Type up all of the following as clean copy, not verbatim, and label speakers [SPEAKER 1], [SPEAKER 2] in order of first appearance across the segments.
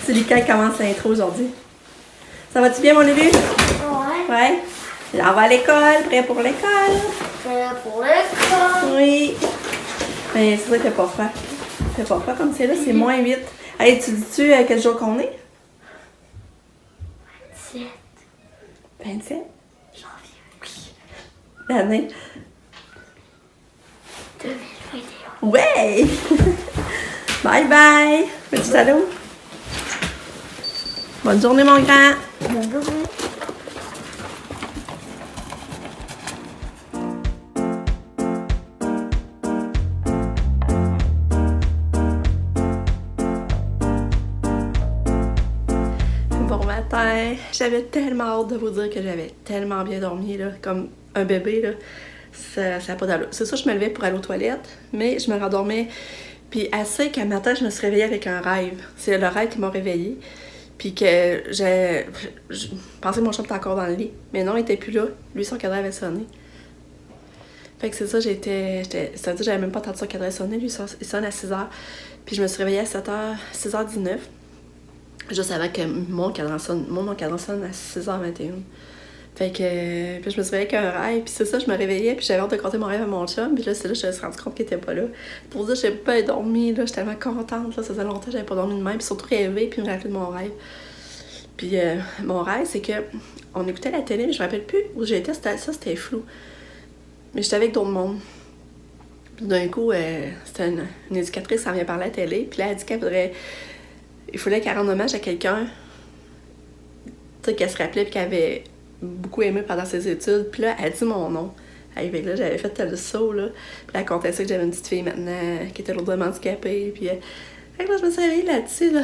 [SPEAKER 1] C'est Lucas qui commence l'intro aujourd'hui. Ça va-tu bien, mon Lulu?
[SPEAKER 2] Ouais.
[SPEAKER 1] Ouais. Là, on va à l'école, prêt pour l'école.
[SPEAKER 2] Prêt pour l'école.
[SPEAKER 1] Oui. Mais c'est vrai qu'il fait pas froid. Il fait pas froid comme c'est là, c'est moins 8. Hey, tu dis-tu quel jour qu'on est?
[SPEAKER 2] 27
[SPEAKER 1] 27?
[SPEAKER 2] janvier. Oui.
[SPEAKER 1] L'année.
[SPEAKER 2] 2021.
[SPEAKER 1] Ouais! Bye bye! Petit salaud. Bonne journée, mon grand.
[SPEAKER 2] Bonne journée.
[SPEAKER 1] Bon matin. J'avais tellement hâte de vous dire que j'avais tellement bien dormi, là, comme un bébé, là. Ça n'a pas d'allure. C'est ça, je me levais pour aller aux toilettes, mais je me rendormais. Puis assez qu'un matin, je me suis réveillée avec un rêve. C'est le rêve qui m'a réveillée. Puis que je pensais que mon chat était encore dans le lit. Mais non, il était plus là. Lui, son cadran avait sonné. Fait que c'est ça, c'est-à-dire que j'avais même pas entendu son cadran sonner. Lui, il sonne à 6h. Puis je me suis réveillée à 7h, 6h19. Juste avant que mon cadran sonne à 6h21. Fait que, puis je me suis réveillée avec un rêve, puis c'est ça, je me réveillais, puis j'avais hâte de compter mon rêve à mon chum, puis là, c'est là que je me suis rendu compte qu'il était pas là. Pour dire, j'ai pas dormi, là, j'étais tellement contente, là, ça faisait longtemps que j'avais pas dormi de même, puis surtout rêvé, puis me rappeler de mon rêve. Puis mon rêve, c'est que on écoutait la télé, mais je me rappelle plus où j'étais, c'était flou. Mais j'étais avec d'autres mondes. Puis d'un coup, c'était une éducatrice qui s'en vient parler à la télé, puis là, elle dit il fallait qu'elle rende hommage à quelqu'un, tu sais, qu'elle se rappelait, puis qu'elle avait beaucoup aimé pendant ses études. Puis là, elle dit mon nom. Fait que là, j'avais fait tel saut, là. Puis là, elle comptait ça que j'avais une petite fille maintenant qui était lourdement handicapée. Puis fait que là, je me suis réveillée là-dessus, là.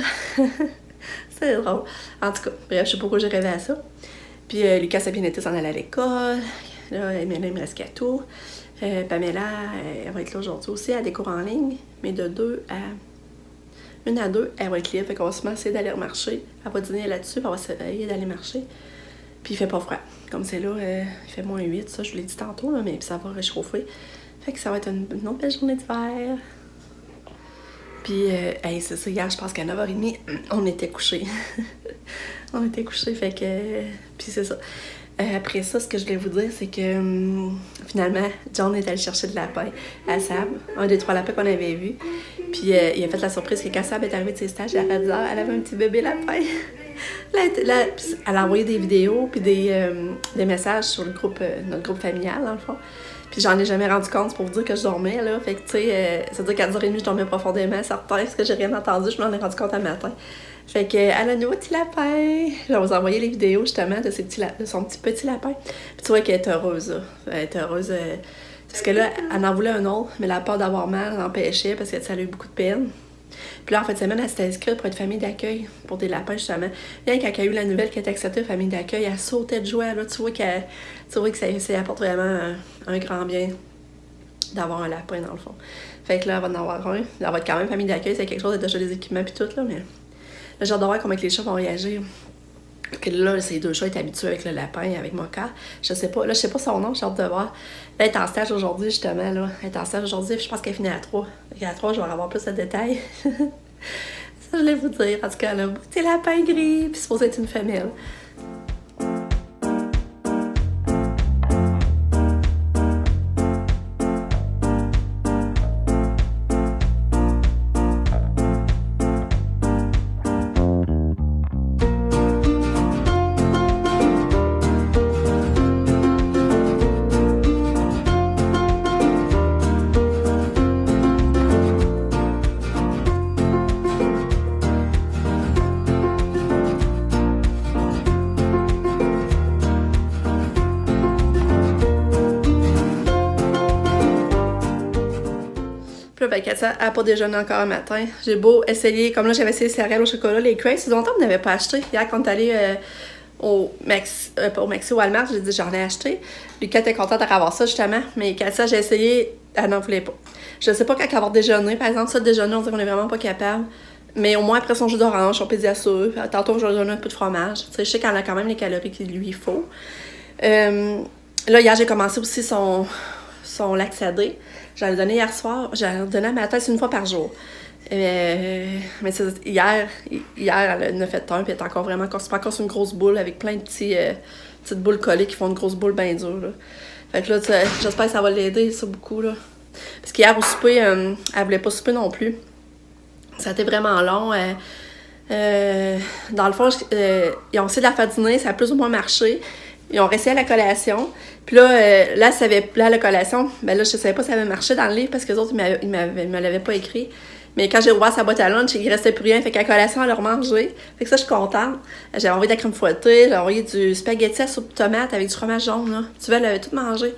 [SPEAKER 1] C'était drôle. En tout cas, bref, je sais pas pourquoi j'ai rêvé à ça. Puis Lucas Sabinetti s'en allait à l'école. Là, il me reste qu'à tout. Pamela, elle va être là aujourd'hui aussi. Elle découvre en ligne, mais de 1 à 2, elle va être libre. Fait qu'on va sûrement essayer d'aller marcher. Elle va dîner là-dessus, puis on va essayer d'aller marcher. Puis il fait pas froid. Comme c'est là, il fait moins 8, ça je vous l'ai dit tantôt, là, mais puis ça va réchauffer. Fait que ça va être une autre belle journée d'hiver. Puis, c'est ça, hier, je pense qu'à 9h30, on était couchés. On était couchés, fait que... Puis c'est ça. Après ça, ce que je voulais vous dire, c'est que finalement, John est allé chercher de lapin à Sab, un des 3 lapins qu'on avait vus. Puis il a fait la surprise que quand Sab est arrivée de ses stages, elle avait un petit bébé lapin. Là, elle a envoyé des vidéos puis des messages sur le groupe, notre groupe familial, dans le fond. Puis j'en ai jamais rendu compte, pour vous dire que je dormais, là. Fait que, tu sais, ça veut dire qu'à 10h30, je dormais profondément, certain, parce que j'ai rien entendu, je m'en ai rendu compte un matin. Fait que, elle a un nouveau petit lapin. Je vais vous envoyer les vidéos, justement, de son petit lapin. Puis tu vois qu'elle est heureuse, là. Elle est heureuse, parce que là, elle en voulait un autre, mais la peur d'avoir mal l'empêchait, parce que ça a eu beaucoup de peine. Puis là, en fin de semaine, elle s'était inscrite pour être famille d'accueil pour des lapins, justement. Bien, quand elle a eu la nouvelle qu'elle était acceptée famille d'accueil, elle sautait de joie. Là, tu vois que ça apporte vraiment un grand bien d'avoir un lapin, dans le fond. Fait que là, elle va en avoir un. Elle va être quand même famille d'accueil, c'est quelque chose, elle a déjà des équipements puis tout, là, mais... Là, j'ai hâte de voir comment les chats vont réagir. Parce que là, ces 2 chats est habitués avec le lapin et avec Mocha. Je sais pas son nom, j'ai hâte de voir. Là, elle est en stage aujourd'hui, justement, là. Elle est en stage aujourd'hui, puis je pense qu'elle finit à 3. Fait à 3, je vais avoir plus de détails. Ça, je voulais vous dire. En tout cas, elle a un petit lapin gris, puis c'est supposé être une femelle. Puis là, ben, ça n'a pas déjeuné encore un matin. J'ai beau essayer, comme là, j'avais essayé les céréales au chocolat, les crêpes. C'est longtemps que je n'avais pas acheté. Hier, quand on est allé au Maxi Walmart, j'ai dit j'en ai acheté. Lucas était contente d'avoir ça, justement. Mais Katia, j'ai essayé, elle n'en voulait pas. Je sais pas quand avoir déjeuné. Par exemple, ça, le déjeuner, on dirait qu'on est vraiment pas capable. Mais au moins, après son jus d'orange, son pédiasure, tantôt, je vais lui donner un peu de fromage. Tu sais, je sais qu'elle a quand même les calories qu'il lui faut. Là, hier, j'ai commencé aussi son laxadé. J'en ai donné hier soir. J'en ai donné à ma tête une fois par jour. Mais hier, elle en a fait un, puis elle est encore vraiment... C'est pas encore sur une grosse boule avec plein de petites boules collées qui font une grosse boule bien dure, là. Fait que là, j'espère que ça va l'aider, ça, beaucoup, là. Parce qu'hier, au souper, elle voulait pas souper non plus. Ça a été vraiment long. Dans le fond, ils ont essayé de la faire dîner, ça a plus ou moins marché. Ils ont resté à la collation. Puis là, la collation, ben là, je savais pas si ça avait marché dans le livre parce que les autres, ils me l'avaient pas écrit. Mais quand j'ai ouvert sa boîte à lunch, il restait plus rien. Fait qu'à la collation, elle a remangé. Fait que ça, je suis contente. J'avais envoyé de la crème fouettée, j'ai envoyé du spaghetti à soupe tomate avec du fromage jaune, là. Tu vois, elle avait tout mangé.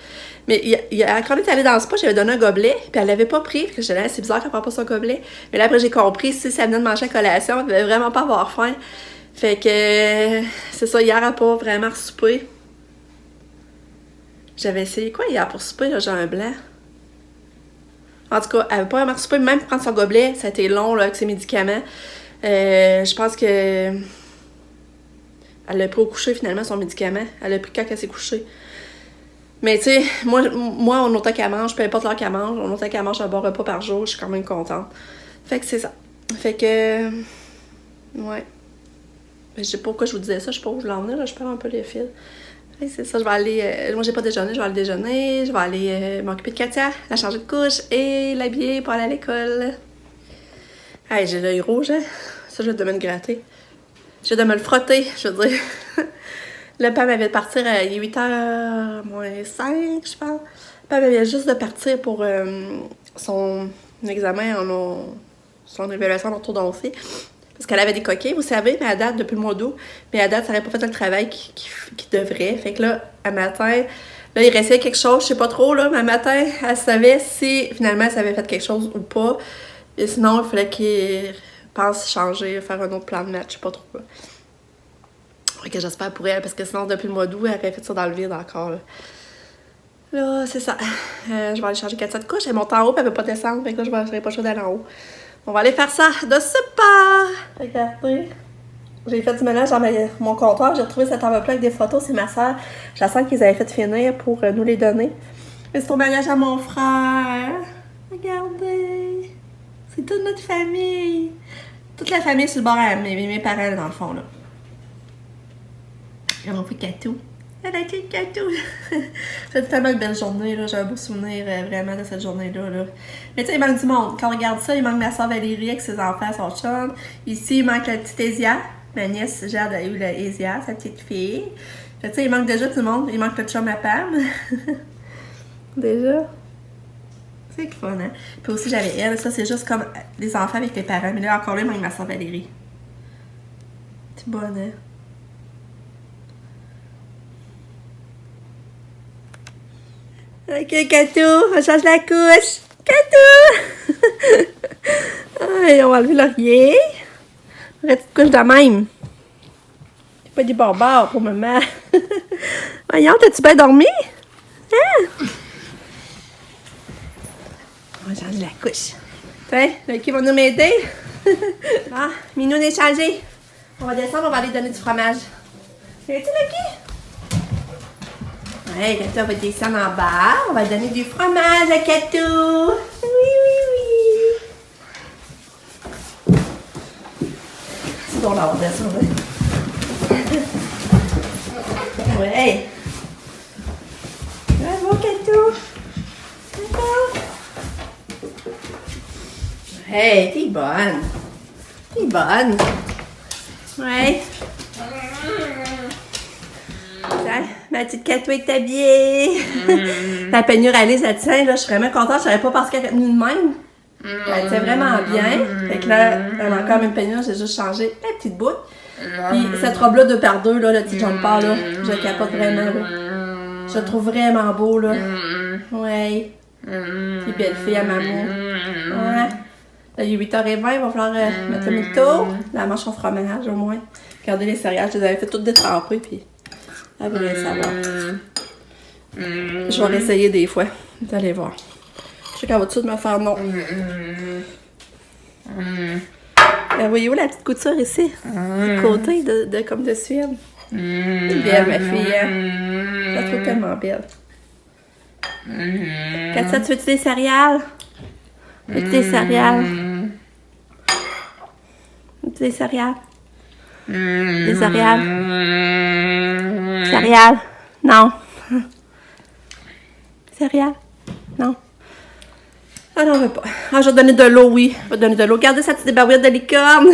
[SPEAKER 1] Mais quand on est allé dans le spa, j'avais donné un gobelet, puis elle l'avait pas pris. Fait que j'étais là, c'est bizarre qu'elle prenne pas son gobelet. Mais là, après, j'ai compris, si ça venait de manger à collation, elle devait vraiment pas avoir faim. Fait que, c'est ça, hier, elle n'a pas vraiment soupé. J'avais essayé quoi hier pour souper, là, j'ai un blanc. En tout cas, elle n'avait pas vraiment soupé, même pour prendre son gobelet, ça a été long, là, avec ses médicaments. Je pense que... Elle l'a pris au coucher, finalement, son médicament. Elle l'a pris quand elle s'est couchée. Mais tu sais, moi, on autant qu'elle mange, peu importe l'heure qu'elle mange, on autant qu'elle mange un bon repas par jour, je suis quand même contente. Fait que c'est ça. Fait que... Ouais. Je sais pas pourquoi je vous disais ça, je sais pas où je voulais en venir, là, je perds un peu les fils. Et c'est ça, je vais aller... moi, j'ai pas déjeuné, je vais aller déjeuner, je vais aller m'occuper de Katia, la changer de couche et l'habiller pour aller à l'école. Hey, j'ai l'œil rouge, hein? Ça, je vais devoir me gratter. Je vais me le frotter, je veux dire. Le Pam avait de partir, il est 8h moins 5, je pense. Pam avait juste de partir pour son examen, son évaluation en orthodontie. Parce qu'elle avait des coquilles, vous savez, mais à date, depuis le mois d'août, mais à date, ça n'aurait pas fait le travail qu'il devrait. Fait que là, à matin, là, il restait quelque chose, je sais pas trop, là, mais à matin, elle savait si finalement ça avait fait quelque chose ou pas. Et sinon, il fallait qu'il pense changer, faire un autre plan de match, je sais pas trop. Là. Fait que j'espère pour elle, parce que sinon, depuis le mois d'août, elle aurait fait ça dans le vide encore. Là, c'est ça. Je vais aller changer Katia de couche. Elle monte en haut, puis elle veut pas descendre. Fait que là, je n'aurai pas le choix d'aller en haut. On va aller faire ça de super! Regardez. J'ai fait du ménage dans mon comptoir. J'ai retrouvé cette enveloppe avec des photos. C'est ma soeur. Je sens qu'ils avaient fait finir pour nous les donner. Mais c'est au mariage à mon frère. Regardez. C'est toute notre famille. Toute la famille sur le bord à mes parents, dans le fond, là. J'ai repris Katou. Elle a été Katou. C'était tellement une belle journée, là. J'ai un beau souvenir vraiment de cette journée-là. Là. Mais tu sais, il manque du monde. Quand on regarde ça, il manque ma soeur Valérie avec ses enfants, son chum. Ici, il manque la petite Ésia. Ma nièce Jade a eu la Ésia, sa petite fille. Tu sais, il manque déjà tout le monde. Il manque le chum à Pam. Déjà. C'est que fun, hein? Puis aussi, j'avais elle. Ça, c'est juste comme les enfants avec les parents. Mais là, encore là, il manque ma soeur Valérie. C'est bonne, hein? Ok, Katou, on change la couche. Katou! On va enlever l'oreiller. On va une petite couche de même. C'est pas des barbares pour maman. Voyons, t'as-tu bien dormi? Hein? On va changer la couche. Tiens, qui va nous m'aider? Ah, Minou est changé. On va descendre, on va aller donner du fromage. Viens-tu, Lucky? Ouais, Katou va descendre en bas. On va donner du fromage à Katou. Oui. C'est drôle d'avoir descendu. Ouais. Bravo, Katou. Bravo. Hey, t'es bonne. T'es bonne. Ouais. Ma petite Katou est habillée. La peignure Alice, elle tient. Là, je suis vraiment contente. Je savais pas parce qu'elle est venue de même. Elle tient vraiment bien. Fait que là, elle a encore une peignure. J'ai juste changé la petite bout. Puis cette robe-là 2x2, là, le petit jumper, là, je capote vraiment. Là. Je le trouve vraiment beau. Là. Ouais. Puis belle fille à maman. Ouais. Là, il est 8h20. Il va falloir mettre le mytho. La manche au fromage, au moins. Regardez les céréales. Je les avais fait toutes détrempées. Puis... elle voulait savoir. Je vais l'essayer des fois. Vous allez voir. Je sais qu'elle va tout de suite me faire non. Voyez-vous la petite couture ici? Du côté de comme de Suède. C'est belle, ma fille. Je la trouve tellement belle. Katia, tu veux-tu des céréales? Veux-tu des céréales? Des céréales. Des céréales. Céréales. Non. Céréales. Non. Ah non, on veut pas. Ah, je vais te donner de l'eau, oui. Je vais te donner de l'eau. Regardez sa petite débarbouillette de licorne.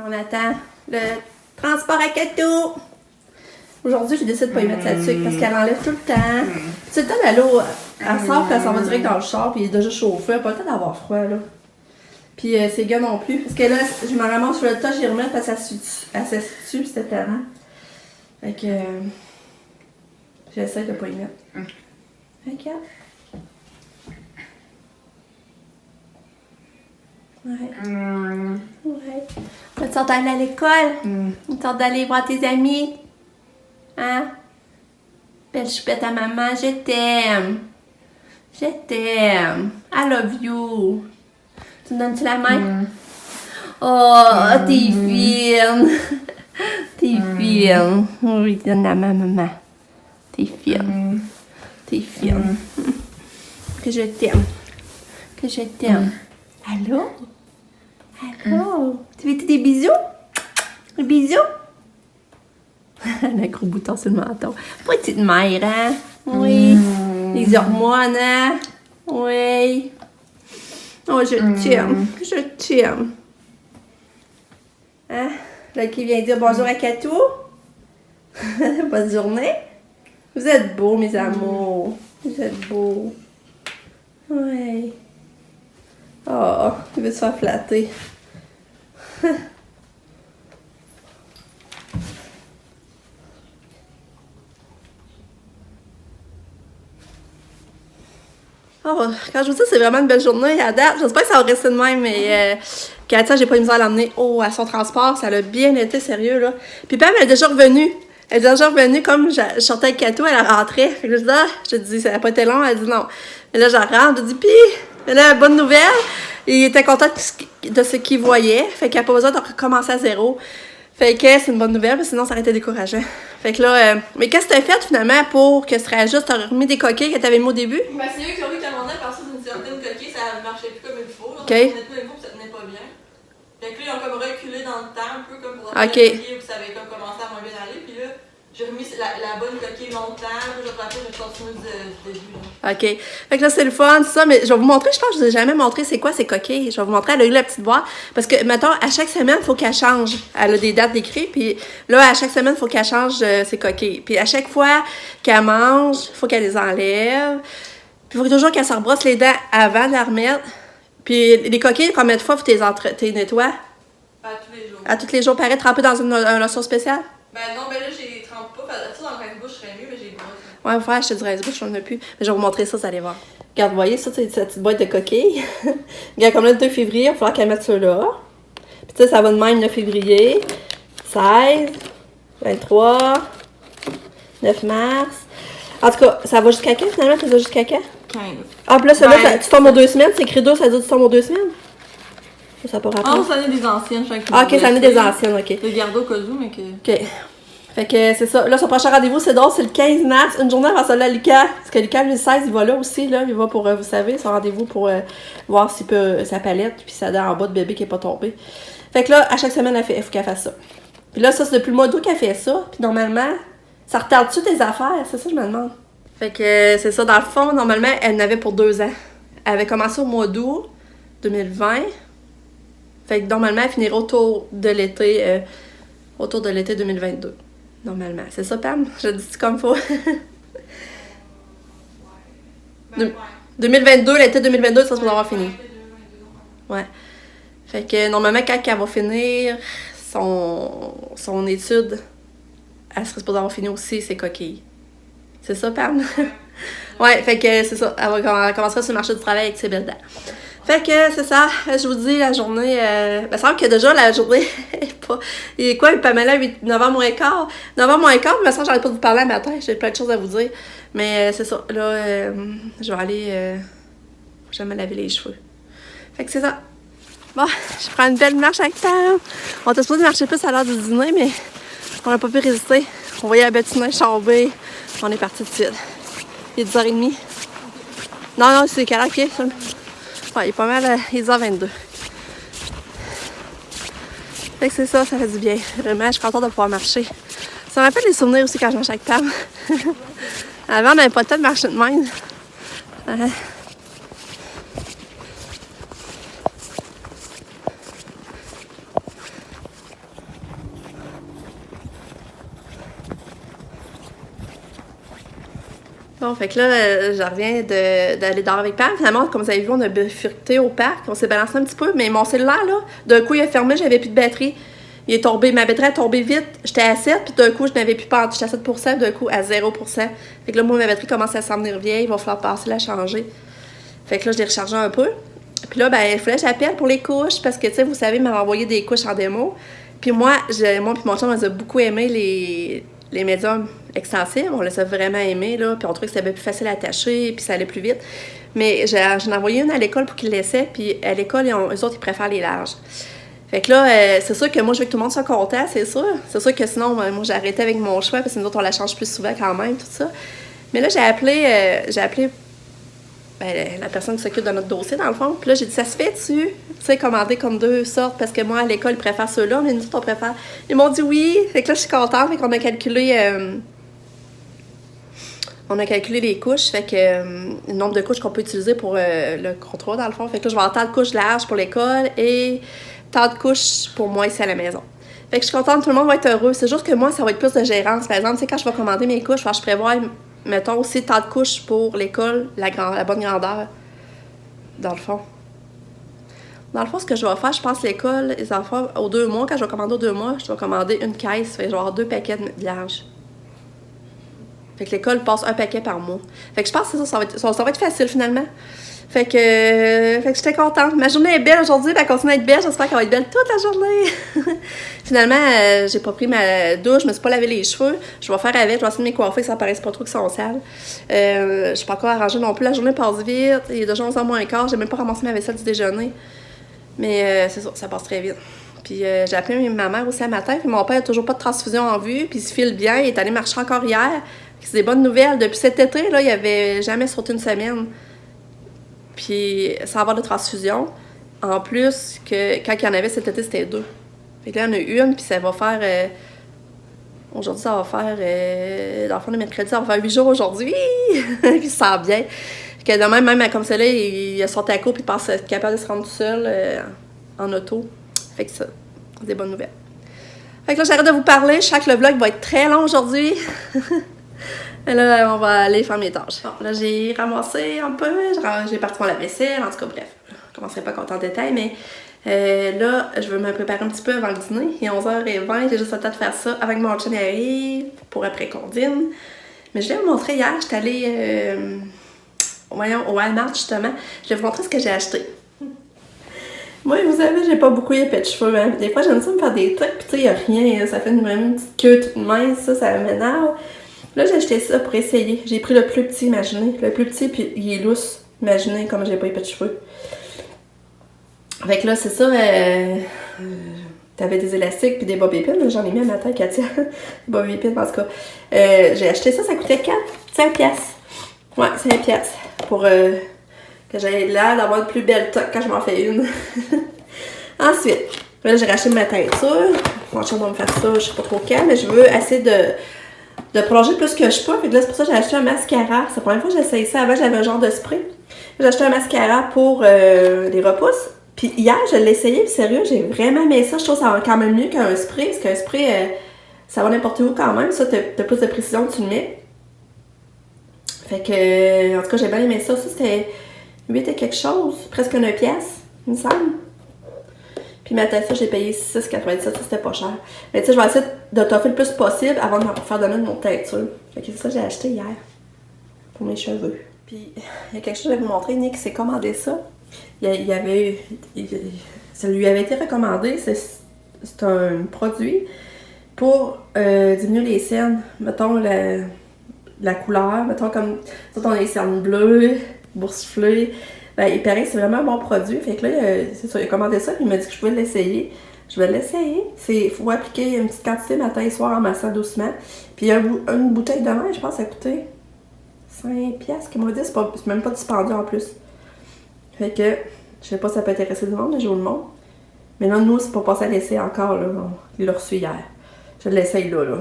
[SPEAKER 1] On attend le transport à Catou. Aujourd'hui, j'ai décidé de pas y mettre sa tuque parce qu'elle enlève tout le temps. C'est le temps d'aller elle sort puis elle s'en va direct dans le char puis il est déjà chauffé. Elle n'a pas le temps d'avoir froid là. Puis ses gars non plus. Parce que là, je me ramasse sur le tas, j'y remets parce qu'elle s'assied c'était tellement. Fait que j'essaie de pas y mettre. Ok. Ouais. Ouais. Tu te sens d'aller à l'école? Tu te sens d'aller voir tes amis? Hein? Belle choupette à maman, je t'aime. Je t'aime. I love you. Tu me donnes-tu la main? Oh, t'es fine. T'es fine. Oui, donne la main à maman. T'es fine. T'es fine. Que je t'aime. Que je t'aime. Allô? Allô? Tu veux des bisous? Des bisous? Un gros bouton sur le menton. Petite mère, hein? Oui. Les hormones, hein? Oui. Oh, je t'aime. Je t'aime. Hein? Là, qui vient dire bonjour à Catou? Bonne journée. Vous êtes beaux, mes amours. Vous êtes beaux. Oui. Oh, il veut se faire flatter. Oh, quand je vous dis c'est vraiment une belle journée à date, j'espère que ça va rester de même, mais Katia, j'ai pas eu misère à l'emmener à son transport, ça a bien été sérieux, là. Puis Pam, elle est déjà revenue. Elle est déjà revenue, comme je sortais avec Kato, elle rentrait. Fait que je dis, ça n'a pas été long, elle dit non. Et là, je rentre, je dis, puis, là, bonne nouvelle, il était content de ce qu'il voyait, fait qu'il n'a pas besoin de recommencer à zéro. Fait que c'est une bonne nouvelle, parce que sinon ça aurait été décourageant. Fait que là, mais qu'est-ce que t'as fait finalement pour que ce réajuste? T'as remis des coquilles que t'avais mis au début?
[SPEAKER 3] Ben, c'est eux qui ont vu qu'à un moment donné, à partir d'une certaine coquille, ça marchait plus comme il faut. Là,
[SPEAKER 1] OK.
[SPEAKER 3] ça tenait plus il faut, ça tenait pas bien. Fait que là, ils ont comme reculé dans le temps, un peu comme pour
[SPEAKER 1] OK.
[SPEAKER 3] la coquille, où ça avait comme commencé à moins bien aller. Puis là, j'ai remis la bonne coquille longtemps, puis après, je continue du début. Là.
[SPEAKER 1] OK. Fait que là, c'est le fun, c'est ça, mais je vais vous montrer, je pense que je vous ai jamais montré c'est quoi ces coquilles. Je vais vous montrer, elle a eu la petite boîte. Parce que, mettons, à chaque semaine, il faut qu'elle change. Elle a des dates d'écrit, puis là, à chaque semaine, il faut qu'elle change ses coquilles. Puis à chaque fois qu'elle mange, il faut qu'elle les enlève. Puis il faut toujours qu'elle se rebrosse les dents avant de la remettre. Puis les coquilles, combien de fois faut que tu les nettoies?
[SPEAKER 3] À tous les jours.
[SPEAKER 1] À tous les jours, pareil, trempées dans une lotion spéciale?
[SPEAKER 3] Ben non, ben là, j'ai trempé pas. Tu sais, dans le coin de bouche, je serais mieux, mais j'ai brossé.
[SPEAKER 1] Ouais, faut acheter du Rice Ball, je n'en ai plus. Mais je vais vous montrer ça, vous allez voir. Regarde, vous voyez, ça, c'est cette petite boîte de coquilles. Regarde, comme là, le 2 février, il va falloir qu'elle mette ça là. Puis tu sais, ça va de même le février. 16, 23, 9 mars. En tout cas, ça va jusqu'à quand, finalement? Ça va jusqu'à quand?
[SPEAKER 3] 15.
[SPEAKER 1] Ah, puis là, celui-là, tu tombes aux 2 semaines. C'est écrit 2, ça dit que tu tombes aux 2 semaines? Ça n'a pas rapport.
[SPEAKER 3] Ah, ça en est des anciennes, chaque
[SPEAKER 1] Ah, ok, ça en est des anciennes, ok.
[SPEAKER 3] De garder au cas où, mais que...
[SPEAKER 1] Ok. Fait que c'est ça. Là, son prochain rendez-vous, c'est drôle, c'est le 15 mars, une journée avant celle-là à Lucas. Parce que Lucas, le 16, il va là aussi, là. Il va pour, vous savez, son rendez-vous pour voir s'il peut, sa palette, puis sa dent en bas de bébé qui n'est pas tombée. Fait que là, à chaque semaine, il faut qu'elle fasse ça. Puis là, ça, c'est depuis le mois d'août qu'elle fait ça. Puis normalement, ça retarde-tu tes affaires? C'est ça que je me demande. Fait que c'est ça. Dans le fond, normalement, elle en avait pour 2 ans. Elle avait commencé au mois d'août 2020. Fait que normalement, elle finirait autour de l'été 2022. Normalement. C'est ça, Pam? Je le dis comme faut. 2022, l'été 2022, ça se peut avoir fini. Ouais. Fait que normalement, quand elle va finir son étude, elle serait supposée avoir fini aussi ses coquilles. C'est ça, Pam? Ouais, fait que c'est ça. Elle commencera sur le marché du travail avec ses belles dents. Fait que c'est ça, je vous dis la journée, il semble que déjà la journée est pas... Il est quoi, Pamela, 9h moins quart? 9h moins quart, mais ça, j'arrête pas de vous parler un matin, j'ai plein de choses à vous dire. Mais c'est ça, là, je vais aller... je vais me laver les cheveux. Fait que c'est ça. Bon, je prends une belle marche avec Pam. On était supposé marcher plus à l'heure du dîner, mais on n'a pas pu résister. On voyait la Bettina chamber, on est parti tout de suite. Il est 10h30. Non, c'est quelle heure qu'il est? Ouais, il est pas mal, il est 10h22. Fait que c'est ça, ça fait du bien. Vraiment, je suis contente de pouvoir marcher. Ça me rappelle les souvenirs aussi quand je marchais avec Pam. Avant, on n'avait pas le temps de marcher de même. Bon, fait que là, je reviens d'aller dehors avec Pam. Finalement, comme vous avez vu, on a bifurqué au parc. On s'est balancé un petit peu, mais mon cellulaire, là, d'un coup, il a fermé, j'avais plus de batterie. Il est tombé, ma batterie est tombée vite. J'étais à 7, puis d'un coup, je n'avais plus pas. J'étais à 7%, d'un coup, à 0%. Fait que là, moi, ma batterie commence à s'en venir vieille. Il va falloir passer la changer. Fait que là, je l'ai rechargé un peu. Puis là, ben, il fallait que j'appelle pour les couches, parce que, tu sais, vous savez, il m'avait envoyé des couches en démo. Puis moi puis mon chum, on a beaucoup aimé les médiums extensibles, on les a vraiment aimés, là, puis on trouvait que c'était plus facile à attacher, puis ça allait plus vite. Mais j'en ai envoyé une à l'école pour qu'ils le laissaient, puis à l'école, eux autres, ils préfèrent les larges. Fait que là, c'est sûr que moi, je veux que tout le monde soit content, c'est sûr. C'est sûr que sinon, moi, j'ai arrêté avec mon choix, parce que nous autres, on la change plus souvent quand même, tout ça. Mais là, j'ai appelé la personne qui s'occupe de notre dossier, dans le fond. Puis là, j'ai dit, ça se fait-tu? Tu sais, commander comme 2 sortes, parce que moi, à l'école, ils préfèrent ceux-là, mais nous autres, on préfère. Ils m'ont dit oui. Fait que là, je suis contente. Fait qu'on a calculé... les couches. Fait que le nombre de couches qu'on peut utiliser pour le contrat, dans le fond. Fait que là, je vais avoir tant de couches larges pour l'école et tant de couches pour moi ici à la maison. Fait que je suis contente, tout le monde va être heureux. C'est juste que moi, ça va être plus de gérance. Par exemple, tu sais, quand je vais commander mes couches, je prévois, mettons, aussi tant de couches pour l'école, la bonne grandeur, dans le fond. Dans le fond, ce que je vais faire, je pense l'école, les enfants, aux 2 mois, quand je vais commander aux 2 mois, je vais commander une caisse, fait que je vais avoir 2 paquets de larges. Fait que l'école passe un paquet par mois. Fait que je pense que ça va être facile finalement. Fait que j'étais contente. Ma journée est belle aujourd'hui, elle continue à être belle. J'espère qu'elle va être belle toute la journée. Finalement, j'ai pas pris ma douche, je me suis pas lavé les cheveux. Je vais faire avec, je vais essayer de m'écoiffer, que ça paraisse pas trop qu'ils sont sales. Je suis pas encore arrangée non plus. La journée passe vite. Il est déjà 11h moins quart. J'ai même pas ramassé ma vaisselle du déjeuner. Mais c'est ça passe très vite. Puis j'ai appelé ma mère aussi un matin. Puis mon père n'a toujours pas de transfusion en vue. Puis il se file bien. Il est allé marcher encore hier. C'est des bonnes nouvelles. Depuis cet été, là, il avait jamais sauté une semaine. Puis sans avoir de transfusion. En plus, que quand il y en avait cet été, c'était 2. Fait que là, il y en a une, puis ça va faire... aujourd'hui, ça va faire... dans le fond, le mercredi, ça va faire 8 jours aujourd'hui. Puis il se sent bien. Fait que de même comme celle-là, il a sorti à court, puis il pense être capable de se rendre tout seul en auto. Fait que ça, c'est des bonnes nouvelles. Fait que là, j'arrête de vous parler. Je sens que le vlog va être très long aujourd'hui. Et là, on va aller faire mes tâches. Bon, là, j'ai ramassé un peu. J'ai parti pour la vaisselle. En tout cas, bref. Je commencerai pas à compter en détail, mais là, je veux me préparer un petit peu avant le dîner. Il est 11h20. J'ai juste le temps de faire ça avant que mon chum arrive pour après qu'on dîne. Mais je vais vous montrer hier, j'étais allée au Walmart justement. Je vais vous montrer ce que j'ai acheté. Moi, vous savez, j'ai pas beaucoup épais de cheveux. Hein. Des fois, j'aime ça me faire des trucs, pis tu sais, y'a rien. Ça fait une petite queue toute mince, ça m'énerve. Là, j'ai acheté ça pour essayer. J'ai pris le plus petit, imaginez. Le plus petit, puis il est lousse. Imaginez comme j'ai pas épais de cheveux. Fait que là, c'est ça. T'avais des élastiques puis des bobby-pins. J'en ai mis un matin, Katia. Des bobby-pins, en tout cas. J'ai acheté ça, ça coûtait 5 piastres. Ouais, 5 piastres. Pour que j'aie l'air d'avoir une plus belle toque quand je m'en fais une. Ensuite, là, j'ai racheté ma teinture. Mon chum va me faire ça, je sais pas trop quand, mais je veux essayer de prolonger plus que je peux. Fait que là, c'est pour ça que j'ai acheté un mascara. C'est la première fois que j'ai essayé ça. Avant, j'avais un genre de spray. J'ai acheté un mascara pour les repousses. Puis hier, je l'ai essayé, puis sérieux, j'ai vraiment aimé ça. Je trouve que ça va quand même mieux qu'un spray, parce qu'un spray, ça va n'importe où quand même. Ça, t'as plus de précision que tu le mets. Fait que, en tout cas, j'ai bien aimé ça. Ça, c'était 8 et quelque chose, presque 9 piastres, il me semble. Puis ma teinture, j'ai payé 6,97, ça, c'était pas cher. Mais tu sais, je vais essayer de t'offrir le plus possible avant de me faire donner de mon teinture. Fait que c'est ça que j'ai acheté hier, pour mes cheveux. Puis, il y a quelque chose que je vais vous montrer. Nick s'est commandé ça. Ça lui avait été recommandé. C'est un produit pour diminuer les cernes. Mettons la couleur. Mettons comme on a les cernes bleues, boursouflées. Ben, il paraît que c'est vraiment un bon produit. Fait que là, c'est ça, il a commandé ça. Puis il m'a dit que je pouvais l'essayer. Je vais l'essayer. Il faut appliquer une petite quantité matin et soir en massant doucement. Puis une bouteille de vin, je pense, ça a coûté 5 piastres. Qu'il m'a dit, c'est même pas dispendieux en plus. Fait que, je sais pas si ça peut intéresser du monde, mais je vous le montre. Mais là, nous, c'est pas passé à l'essai encore, là. Il l'a reçu hier. Je l'essaye là.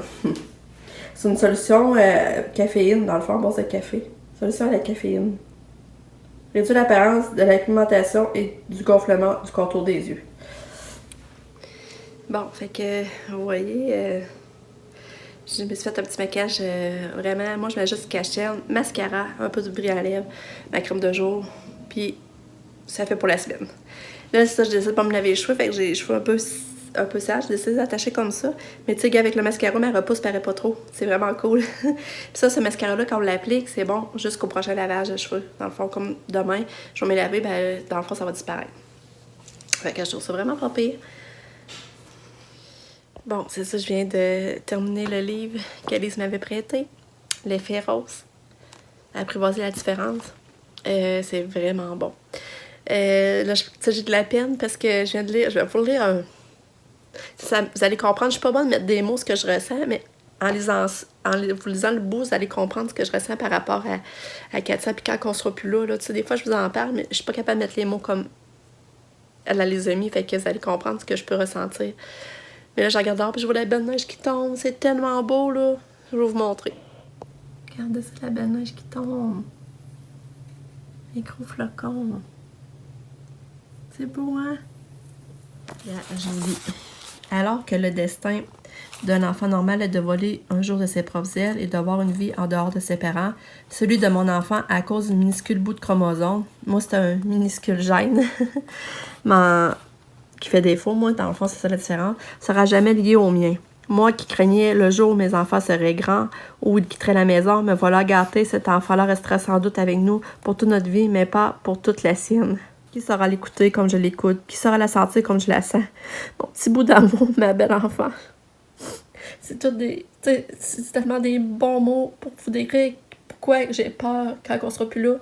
[SPEAKER 1] C'est une solution caféine, dans le fond, bon, c'est café. Solution à la caféine. Réduit l'apparence de la pigmentation et du gonflement du contour des yeux. Bon, fait que, vous voyez, je me suis fait un petit maquillage, vraiment, moi je mets juste cachette, mascara, un peu de brillant à lèvres, ma crème de jour, puis ça fait pour la semaine. Là, c'est ça, je décide de pas me laver les cheveux, fait que j'ai les cheveux un peu sales, je décide d'attacher comme ça. Mais tu sais, avec le mascara, ma repousse paraît pas trop. C'est vraiment cool. Puis ça, ce mascara-là, quand on l'applique, c'est bon jusqu'au prochain lavage de cheveux. Dans le fond, comme demain, je vais me laver, ben, dans le fond, ça va disparaître. Fait que je trouve ça vraiment pas pire. Bon, c'est ça, je viens de terminer le livre qu'Alice m'avait prêté. L'effet rose. Apprivoiser la différence. C'est vraiment bon. Là, j'ai de la peine parce que je viens de lire. Je vais vous lire vous allez comprendre. Je suis pas bonne de mettre des mots ce que je ressens, mais en vous lisant le bout, vous allez comprendre ce que je ressens par rapport à Katia. Puis quand on sera plus là, tu sais, des fois, je vous en parle, mais je suis pas capable de mettre les mots comme elle les a mis. Fait que vous allez comprendre ce que je peux ressentir. Mais là, je regarde dehors, puis je vois la belle neige qui tombe. C'est tellement beau, là. Je vais vous montrer. Regardez, c'est la belle neige qui tombe. Les gros flocons. C'est beau, hein? Je vous dis. Alors que le destin d'un enfant normal est de voler un jour de ses propres ailes et d'avoir une vie en dehors de ses parents, celui de mon enfant, à cause d'un minuscule bout de chromosome, moi c'est un minuscule gène, qui fait défaut, moi dans le fond c'est ça la différence, sera jamais lié au mien. Moi qui craignais le jour où mes enfants seraient grands ou ils quitteraient la maison, me voilà gâté, cet enfant-là restera sans doute avec nous pour toute notre vie, mais pas pour toute la sienne. Qui saura l'écouter comme je l'écoute? Qui saura la sentir comme je la sens? Mon petit bout d'amour, ma belle enfant. C'est tout c'est tellement des bons mots pour vous décrire pourquoi j'ai peur quand on sera plus là.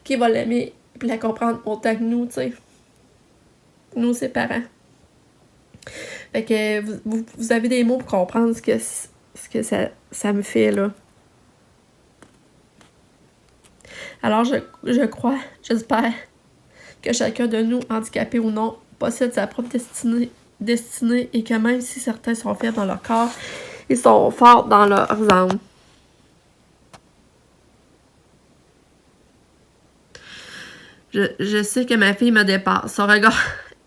[SPEAKER 1] Qui va l'aimer et la comprendre autant que nous, tu sais. Nous, ses parents. Fait que vous avez des mots pour comprendre ce que ça me fait, là. Alors, je crois, j'espère que chacun de nous, handicapé ou non, possède sa propre destinée et que même si certains sont faibles dans leur corps, ils sont forts dans leurs âmes. Je sais que ma fille me dépasse. Son regard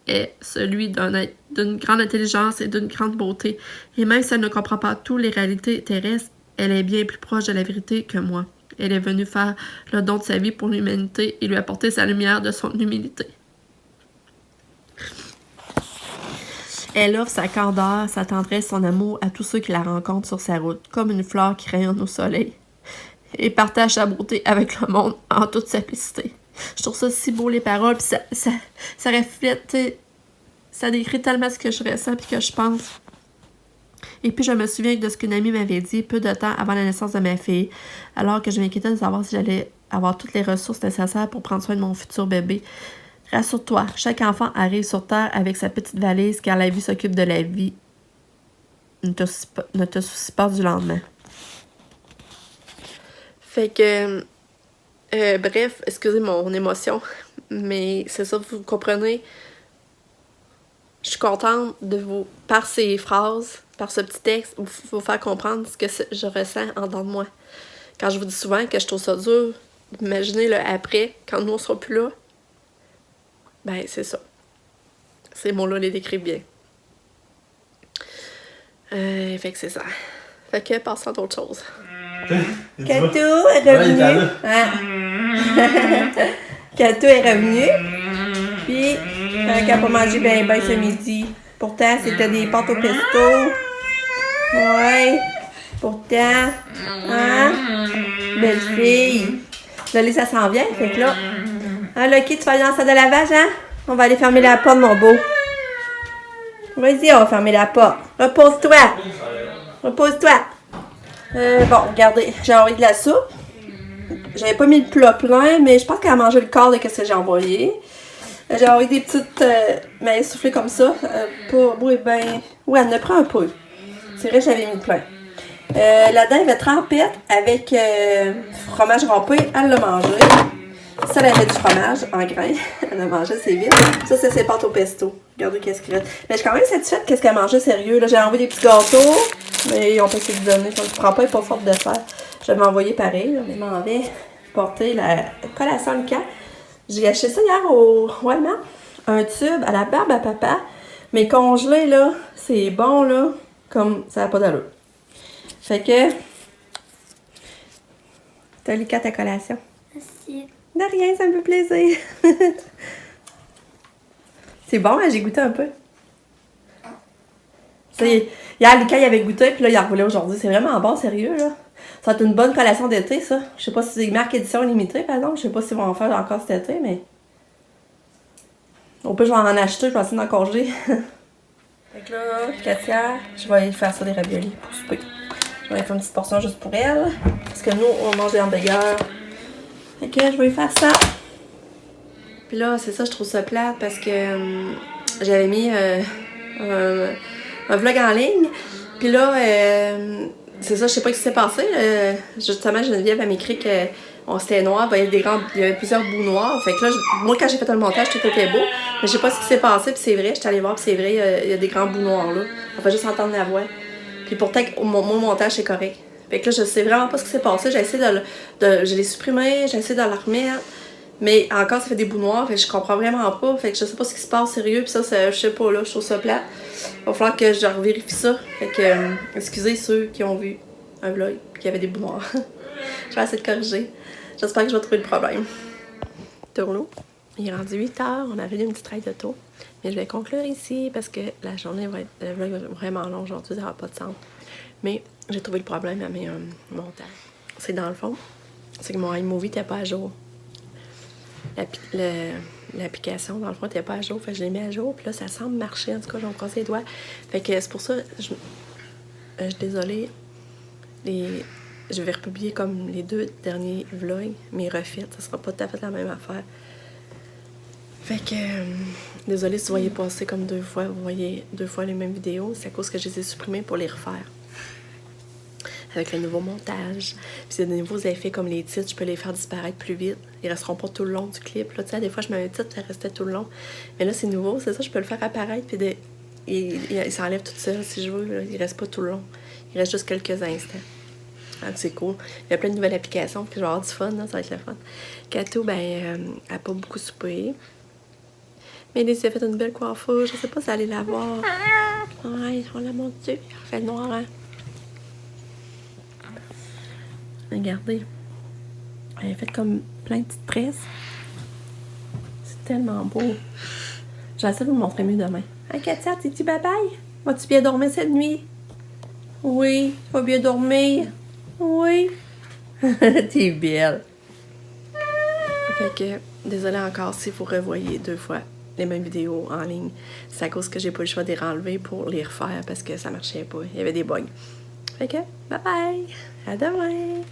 [SPEAKER 1] est celui d'une grande intelligence et d'une grande beauté. Et même si elle ne comprend pas toutes les réalités terrestres, elle est bien plus proche de la vérité que moi. Elle est venue faire le don de sa vie pour l'humanité et lui apporter sa lumière de son humilité. Elle offre sa candeur, sa tendresse, son amour à tous ceux qui la rencontrent sur sa route, comme une fleur qui rayonne au soleil. et partage sa beauté avec le monde en toute simplicité. Je trouve ça si beau, les paroles, puis ça reflète, t'sais, ça décrit tellement ce que je ressens et que je pense. Et puis, je me souviens de ce qu'une amie m'avait dit peu de temps avant la naissance de ma fille, alors que je m'inquiétais de savoir si j'allais avoir toutes les ressources nécessaires pour prendre soin de mon futur bébé. Rassure-toi, chaque enfant arrive sur Terre avec sa petite valise, car la vie s'occupe de la vie. Ne te soucie pas du lendemain. Fait que... bref, excusez mon émotion, mais c'est ça, vous comprenez. Je suis contente de vous, par ces phrases, par ce petit texte, vous faire comprendre ce que je ressens en dedans de moi. Quand je vous dis souvent que je trouve ça dur, imaginez le après, quand nous on sera plus là, ben c'est ça. Ces mots-là les décrivent bien. Fait que c'est ça. Fait que passons à d'autres choses. Kato est revenu. Kato est revenu. Puis, elle n'a pas mangé bien ce midi. Pourtant, c'était des pâtes au pesto. Ouais. Pourtant. Hein? Belle fille. Là, ça s'en vient. Fait que là. Hein, Lucky, tu vas aller dans la salle de lavage, hein? On va aller fermer la porte, mon beau. Vas-y, on va fermer la porte. Repose-toi. Repose-toi. Bon, regardez, j'ai envoyé de la soupe. J'avais pas mis le plat plein, mais je pense qu'elle a mangé le quart de ce que j'ai envoyé. J'ai envoyé des petites maïs soufflées comme ça. Oui, ben... Oui, elle en a pris un peu. C'est vrai, j'avais mis le plein. Là-dedans, il y avait trempette avec fromage râpé. Elle l'a mangé. Ça, elle avait du fromage en grains. Elle a mangé, c'est vite. Ça, c'est ses pâtes au pesto. Regardez qu'est-ce qu'il reste. Mais je suis quand même satisfaite qu'est-ce qu'elle a mangé, sérieux. Là, j'ai envoyé des petits gâteaux, mais ils ont pas essayé de donner. Le trempette n'est pas forte de fer. Je vais m'envoyer pareil. Là, mais m'en vais porter la collation de camp. J'ai acheté ça hier au Walmart. Un tube à la barbe à papa. Mais congelé, là, c'est bon, là. Comme ça n'a pas d'allure. Fait que... T'as les 4 à collation.
[SPEAKER 2] Merci.
[SPEAKER 1] De rien, ça me fait plaisir. C'est bon, hein, j'ai goûté un peu. Ça, hier, Lucas, il avait goûté, puis là, il a revolé aujourd'hui. C'est vraiment bon, sérieux, là. Ça va être une bonne collation d'été, ça. Je sais pas si c'est marque édition limitée, par exemple. Je sais pas s'ils vont en faire encore cet été, mais... Au pire, je vais en acheter, je vais essayer d'en congeler. Fait que là, Katia, je vais aller faire ça des raviolis pour souper. Je vais aller faire une petite portion juste pour elle. Parce que nous, on mange des hamburgers. Fait que je vais faire ça. Puis là, c'est ça, je trouve ça plate parce que j'avais mis un vlog en ligne. Puis là, c'est ça, je sais pas ce qui s'est passé. Justement, Geneviève a m'écrit que c'était noir, il y avait plusieurs bouts noirs. Fait que là, moi, quand j'ai fait le montage, tout était beau. Mais je sais pas ce qui s'est passé, puis c'est vrai, j'étais allée voir, puis c'est vrai, il y a des grands bouts noirs là. On va juste entendre la voix. Puis pourtant, mon montage, c'est correct. Fait que là, je sais vraiment pas ce qui s'est passé. J'ai essayé je l'ai supprimé, j'ai essayé de la remettre. Mais encore, ça fait des bouts noirs, fait que je comprends vraiment pas. Fait que je sais pas ce qui se passe sérieux, puis ça, je sais pas, là, je trouve ça plat. Il va falloir que je revérifie ça. Fait que, excusez ceux qui ont vu un vlog, puis qu'il y avait des bouts noirs. Je vais essayer de corriger. J'espère que je vais trouver le problème. Tourneau. Il est rendu 8h, on avait une petite traite de tôt. Mais je vais conclure ici parce que la journée va être, le vlog va être vraiment long aujourd'hui, ça n'aura pas de sens. Mais j'ai trouvé le problème à mes montages. C'est dans le fond, c'est que mon iMovie n'était pas à jour. L'application, dans le fond, n'était pas à jour. Fait que je l'ai mis à jour. Puis là, ça semble marcher. En tout cas, j'en croise les doigts. Fait que c'est pour ça, je suis désolée. Je vais republier comme les 2 derniers vlogs, mais refaits. Ça sera pas tout à fait la même affaire. Fait que, désolée si vous voyez passer comme 2 fois, vous voyez 2 fois les mêmes vidéos. C'est à cause que je les ai supprimées pour les refaire. Avec le nouveau montage. Puis s'il y a de nouveaux effets comme les titres, je peux les faire disparaître plus vite. Ils resteront pas tout le long du clip. Là, tu sais, des fois, je mets un titre, ça restait tout le long. Mais là, c'est nouveau, c'est ça, je peux le faire apparaître, puis il s'enlève tout seul si je veux. Là. Il reste pas tout le long. Il reste juste quelques instants. Donc, c'est cool. Il y a plein de nouvelles applications, puis je vais avoir du fun, là, ça va être le fun. Kato, ben, elle n'a pas beaucoup soupé. Mais elle s'est fait une belle coiffure. Je sais pas si elle allait la voir. Ouais, on la monte dessus. Elle fait le noir, hein. Regardez. Elle a fait comme plein de petites tresses. C'est tellement beau. J'essaie de vous le montrer mieux demain. Hein, Katia, dis-tu bye-bye? Vas-tu bien dormir cette nuit? Oui, tu vas bien dormir? Oui. T'es belle. Fait que, désolée encore si vous revoyez 2 fois les mêmes vidéos en ligne. C'est à cause que j'ai pas le choix de les renlever pour les refaire parce que ça marchait pas. Il y avait des bugs. Fait que, bye bye! À demain!